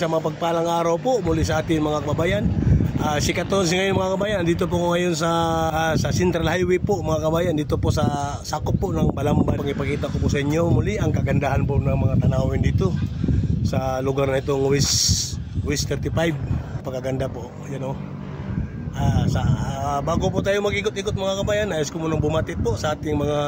isang mapagpalang araw po muli sa ating mga kababayan. Si 14 ngayon mga kabayan, dito po ko ngayon sa Central Highway po mga kabayan, dito po sa sakop po ng Balamban. Pagipakita ko po sa inyo muli ang kagandahan po ng mga tanawin dito sa lugar na itong West 35. Pagkaganda po, yan o. Bago po tayo mag-ikot-ikot mga kabayan, ayos ko munang bumatit po sa ating mga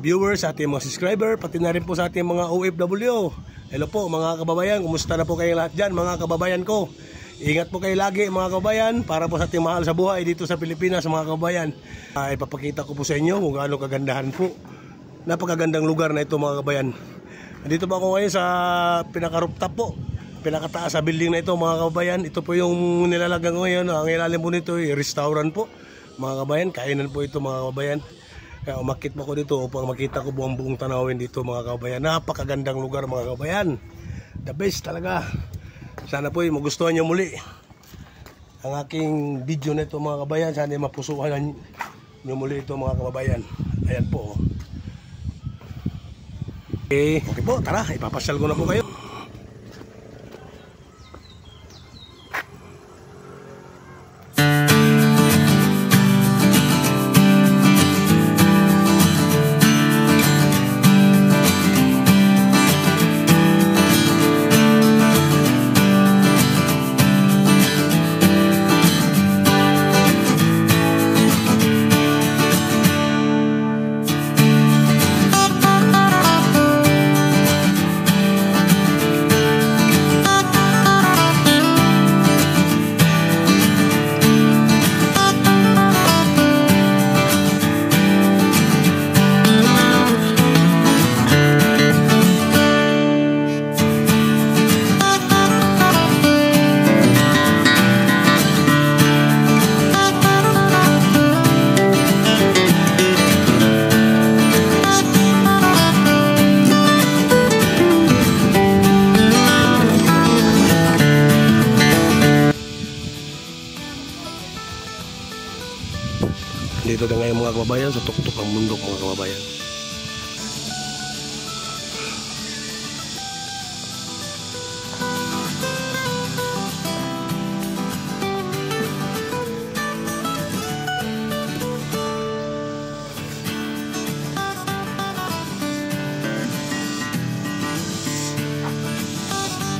viewers, sa ating mga subscriber, pati na rin po sa ating mga OFW. Hello po mga kababayan, kumusta na po kayo lahat dyan mga kababayan ko? Ingat po kayo lagi mga kababayan para po sa ating mahal sa buhay dito sa Pilipinas mga kababayan. Ipapakita ko po sa inyo kung gaano kagandahan po. Napakagandang lugar na ito mga kababayan. Dito po ako ngayon sa pinaka-rooftop po, pinakataas sa building na ito mga kababayan. Ito po yung nilalagang ngayon. Ang ilalim po nito ay restaurant po mga kababayan, kainan po ito mga kababayan. Kaya umakit po ko dito upang makita ko buong tanawin dito mga kababayan. Napakagandang lugar mga kababayan. The best talaga. Sana po magustuhan nyo muli ang aking video na ito mga kababayan. Sana mapusuhan nyo muli ito mga kababayan. Ayan po. Okay po, tara, ipapasyal ko na po kayo. Dito na ngayon mga kababayan sa tuktok ng bundok mga kababayan.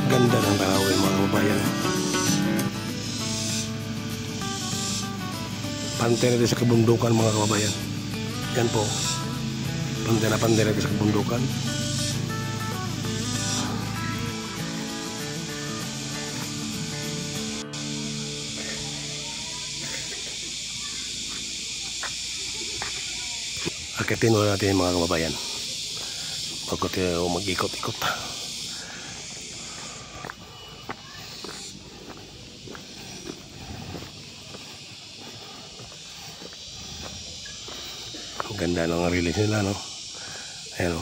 Ganda ng tanawin mga kababayan. Pantera sa kabundukan mga kababayan. Yan po. Pantera sa kabundukan. Akitin mo natin mga kababayan. Bago tayo mag-ikot-ikot. Ganda ng release nila, no? Ayan o.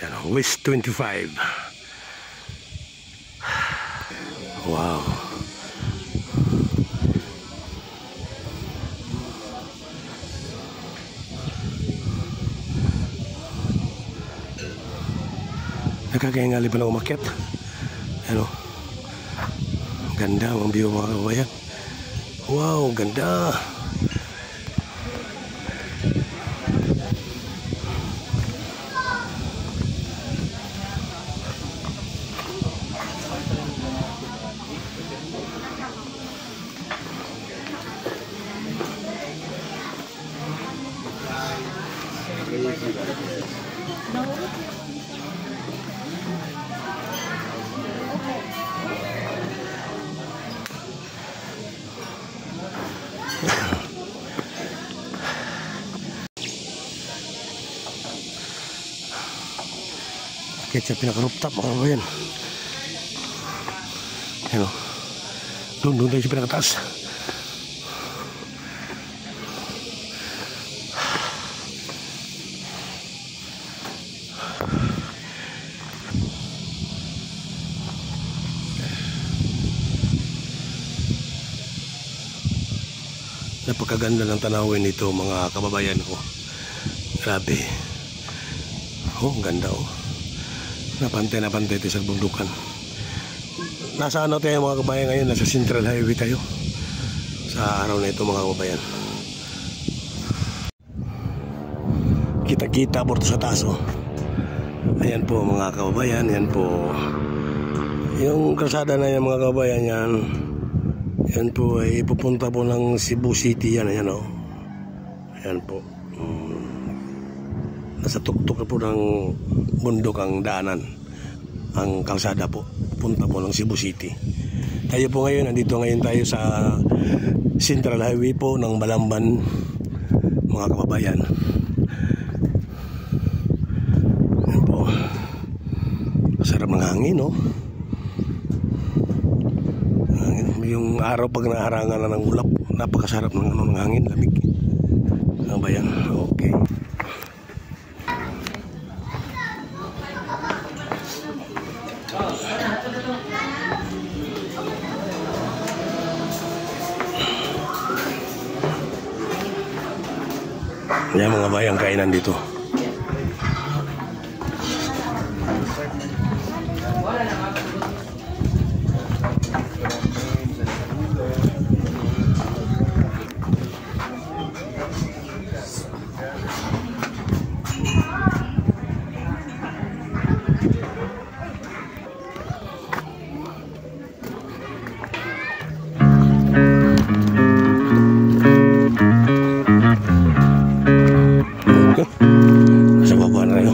Ayan o, West 25. Wow. Nakakaingali pa na umakyat. Ayan o. Ganda ang view mga kababayan. Wow, ganda. Kahit sa pinaka-rooftop mga kabayan. Ayan o. Doon tayo sa pinakataas. Napakaganda ng tanawin nito mga kababayan ko. Grabe. Oh, ang ganda oh. na pantay tayo sa bundukan. Nasa ano tayo mga kabayan ngayon? Nasa Central Highway tayo sa araw na ito mga kabayan. Kita-kita po sa taas oh. Ayan po mga kababayan, yan po yung kalsada na yan mga kababayan yan. Yan po ay ipupunta po ng Cebu City yan, ayan oh. Ayan po. Nasa tuktok po ng bundok ang daanan, ang kalsada po punta po ng Cebu City. Tayo po ngayon, nandito ngayon tayo sa Central Highway po ng Balamban mga kababayan. Yan po, sarap ng hangin no. Yung araw pag naharangan na ng ulap, napakasarap ng hangin, lamig. Kababayan, okay. Yan mga bayang kainan dito. Sa baba na tayo.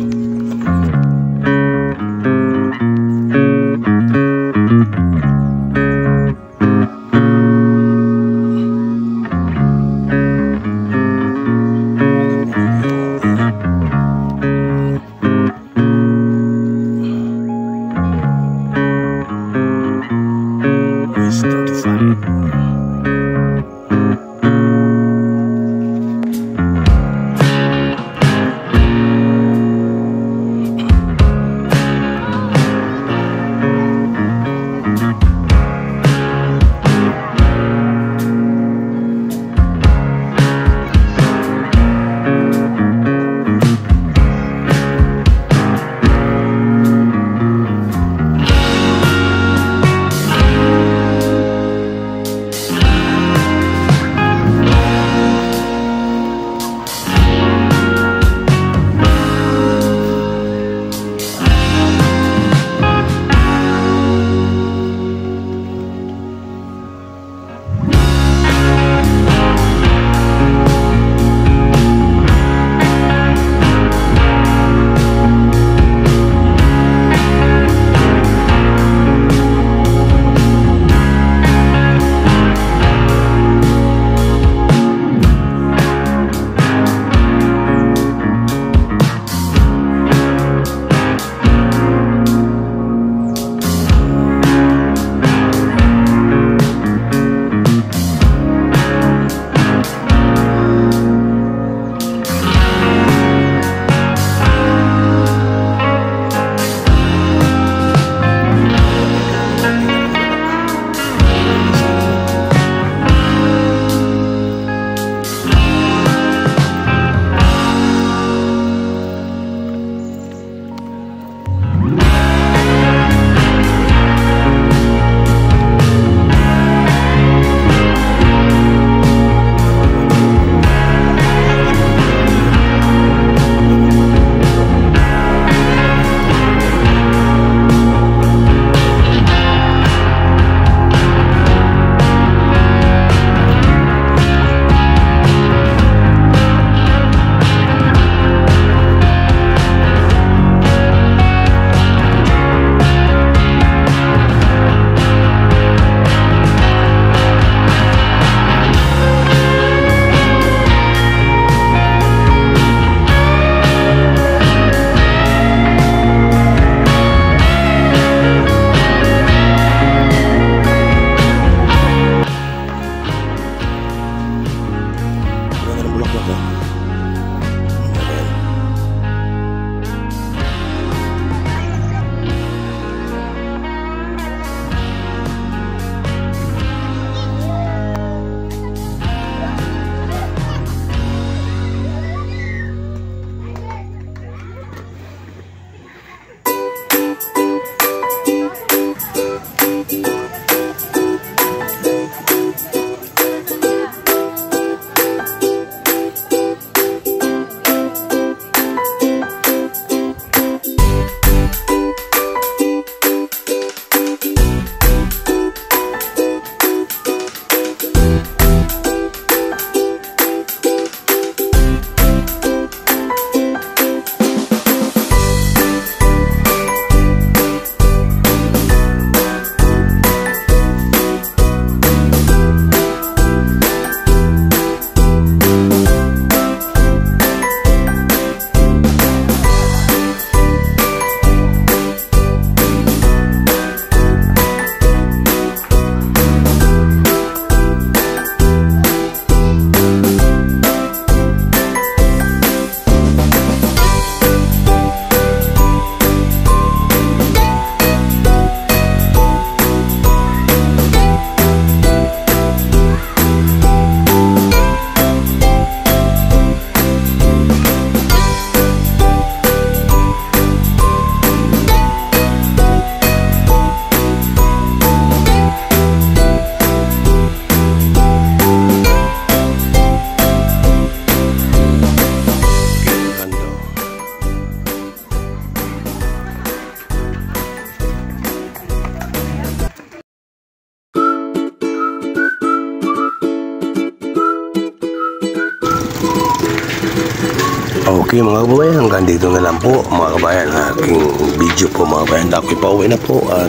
Okay mga kababayan, hanggang dito na lang po mga kababayan ang aking video po mga kababayan. Ako'y pauwi na po at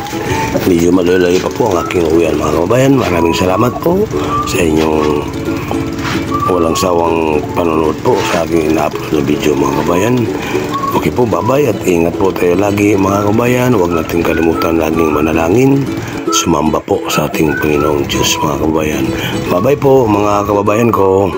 medyo malalayo pa po ang aking uwian mga kababayan. Maraming salamat po sa inyong walang sawang panonood po sa aking ina-upload na video mga kababayan. Okay po, bye-bye at ingat po tayo lagi mga kababayan. Huwag natin kalimutan laging manalangin, sumamba po sa ating Panginoong Diyos mga kababayan. Bye-bye po mga kababayan ko.